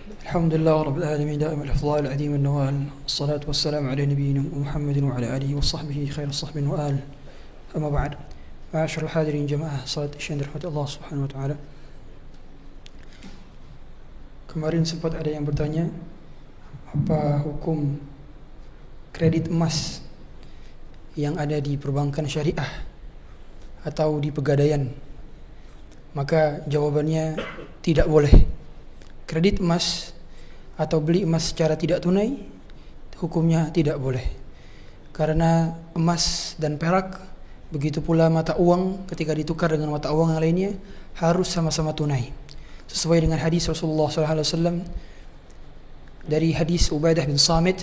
الحمد لله رب العالمين دائما الأفضال العديم النوال الصلاة والسلام على نبينا محمد وعلى آله وصحبه خير الصحب وآل أما بعد معاشر الحاضرين جماعة صلاة الشهر رحمة الله سبحانه وتعالى. Kemarin sempat ada yang bertanya apa hukum kredit emas yang ada di perbankan syariah atau di pegadaian. Maka jawabannya tidak boleh. Kredit emas atau beli emas secara tidak tunai hukumnya tidak boleh. Karena emas dan perak, begitu pula mata uang ketika ditukar dengan mata uang yang lainnya harus sama-sama tunai. Sesuai dengan hadis Rasulullah SAW dari hadis Ubadah bin Samit,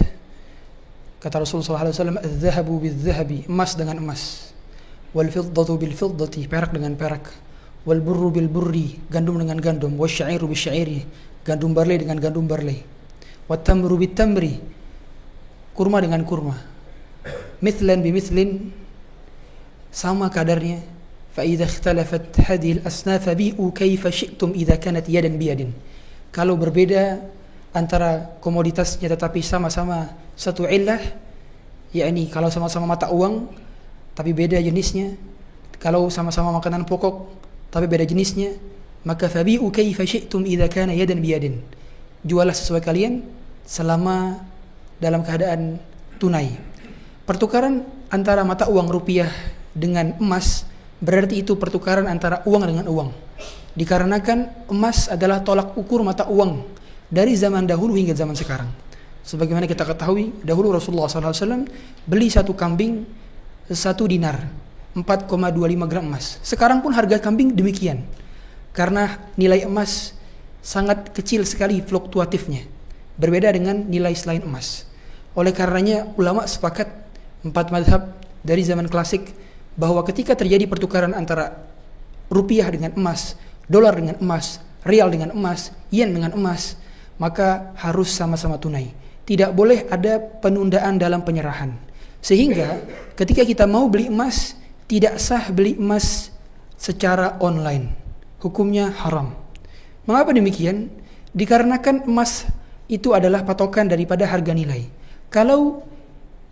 kata Rasulullah SAW, "Az-zahabu bil-zahabi," emas dengan emas, "wal-fiddatu bil-fiddati," perak dengan perak, "wal-burru bil-burri," gandum dengan gandum, "wasy-sya'iru bil-syairi," gandum barley dengan gandum barley, "wat-tamru bit-tamri," kurma dengan kurma, "mithlan bi-mithlin," sama kadarnya. فَإِذَا اخْتَلَفَتْ هَذِهِ الْأَصْنَافَ بِيعُوا كَيْفَ شِئْتُمْ إِذَا كَانَتْ يَدًا بِيَدٍ. Kalau berbeda antara komoditasnya tetapi sama-sama satu illah, yakni kalau sama-sama mata uang tapi beda jenisnya, kalau sama-sama makanan pokok tapi beda jenisnya, maka fabi'u kaifa syi'tum idza kana yadan biyadin. Jualah sesuai kalian selama dalam keadaan tunai. Pertukaran antara mata uang rupiah dengan emas berarti itu pertukaran antara uang dengan uang. Dikarenakan emas adalah tolak ukur mata uang dari zaman dahulu hingga zaman sekarang. Sebagaimana kita ketahui, dahulu Rasulullah SAW beli satu kambing 1 dinar, 4,25 gram emas. Sekarang pun harga kambing demikian. Karena nilai emas sangat kecil sekali fluktuatifnya, berbeda dengan nilai selain emas. Oleh karenanya ulama sepakat 4 mazhab dari zaman klasik bahwa ketika terjadi pertukaran antara rupiah dengan emas, dolar dengan emas, rial dengan emas, yen dengan emas, maka harus sama-sama tunai. Tidak boleh ada penundaan dalam penyerahan. Sehingga ketika kita mau beli emas, tidak sah beli emas secara online. Hukumnya haram. Mengapa demikian? Dikarenakan emas itu adalah patokan daripada harga nilai. Kalau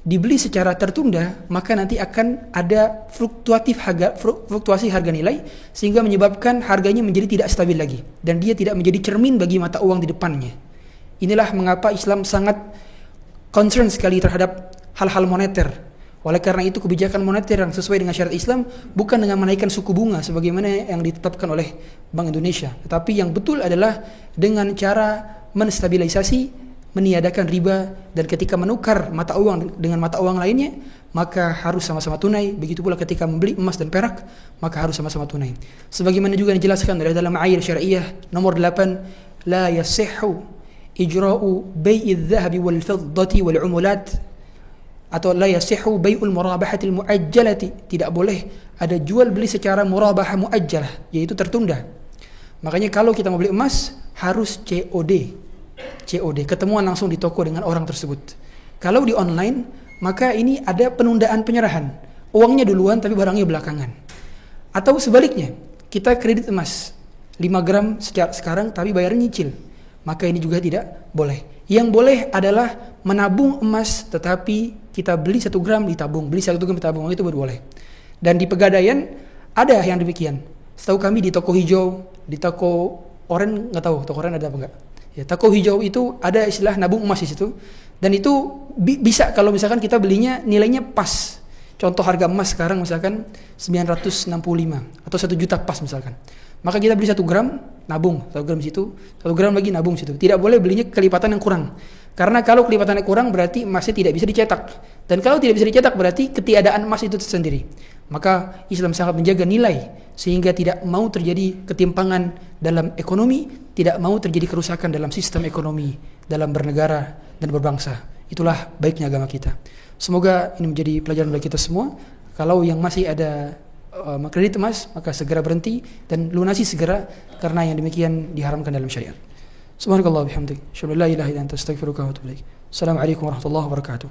dibeli secara tertunda, maka nanti akan ada fluktuasi harga nilai sehingga menyebabkan harganya menjadi tidak stabil lagi dan dia tidak menjadi cermin bagi mata uang di depannya. Inilah mengapa Islam sangat concern sekali terhadap hal-hal moneter. Oleh karena itu kebijakan moneter yang sesuai dengan syariat Islam bukan dengan menaikkan suku bunga sebagaimana yang ditetapkan oleh Bank Indonesia, tetapi yang betul adalah dengan cara menstabilisasi, meniadakan riba, dan ketika menukar mata uang dengan mata uang lainnya maka harus sama-sama tunai. Begitu pula ketika membeli emas dan perak maka harus sama-sama tunai. Sebagaimana juga dijelaskan dalam ayat syariah nomor 8, la yasihhu ijra'u bai'idz dhahabi wal fiddati wal umulat, atau la yasihhu bai'ul murabahati al muajjalati, tidak boleh ada jual beli secara murabahah muajjalah, yaitu tertunda. Makanya kalau kita mau beli emas harus COD, ketemuan langsung di toko dengan orang tersebut. Kalau di online, maka ini ada penundaan penyerahan. Uangnya duluan tapi barangnya belakangan. Atau sebaliknya, kita kredit emas 5 gram sekarang tapi bayarnya nyicil. Maka ini juga tidak boleh. Yang boleh adalah menabung emas tetapi kita beli 1 gram ditabung, beli 1 gram ditabung, itu baru boleh. Dan di pegadaian ada yang demikian. Setahu kami di toko hijau, di toko oranye, nggak tahu toko oranye ada apa enggak. Ya, toko hijau itu ada istilah nabung emas di situ, dan itu bisa kalau misalkan kita belinya nilainya pas. Contoh harga emas sekarang misalkan 965 atau 1 juta pas misalkan. Maka kita beli 1 gram, nabung 1 gram di situ, 1 gram lagi nabung di situ. Tidak boleh belinya kelipatan yang kurang. Karena kalau kelipatannya kurang berarti emasnya tidak bisa dicetak. Dan kalau tidak bisa dicetak berarti ketiadaan emas itu tersendiri. Maka Islam sangat menjaga nilai sehingga tidak mau terjadi ketimpangan dalam ekonomi, tidak mau terjadi kerusakan dalam sistem ekonomi dalam bernegara dan berbangsa. Itulah baiknya agama kita. Semoga ini menjadi pelajaran bagi kita semua. Kalau yang masih ada kredit emas, maka segera berhenti dan lunasi segera, karena yang demikian diharamkan dalam syariat. Subhanakallah bihamdik, asyhadu an la ilaha illa anta, astaghfiruka wa atubu ilaik. Assalamualaikum warahmatullahi wabarakatuh.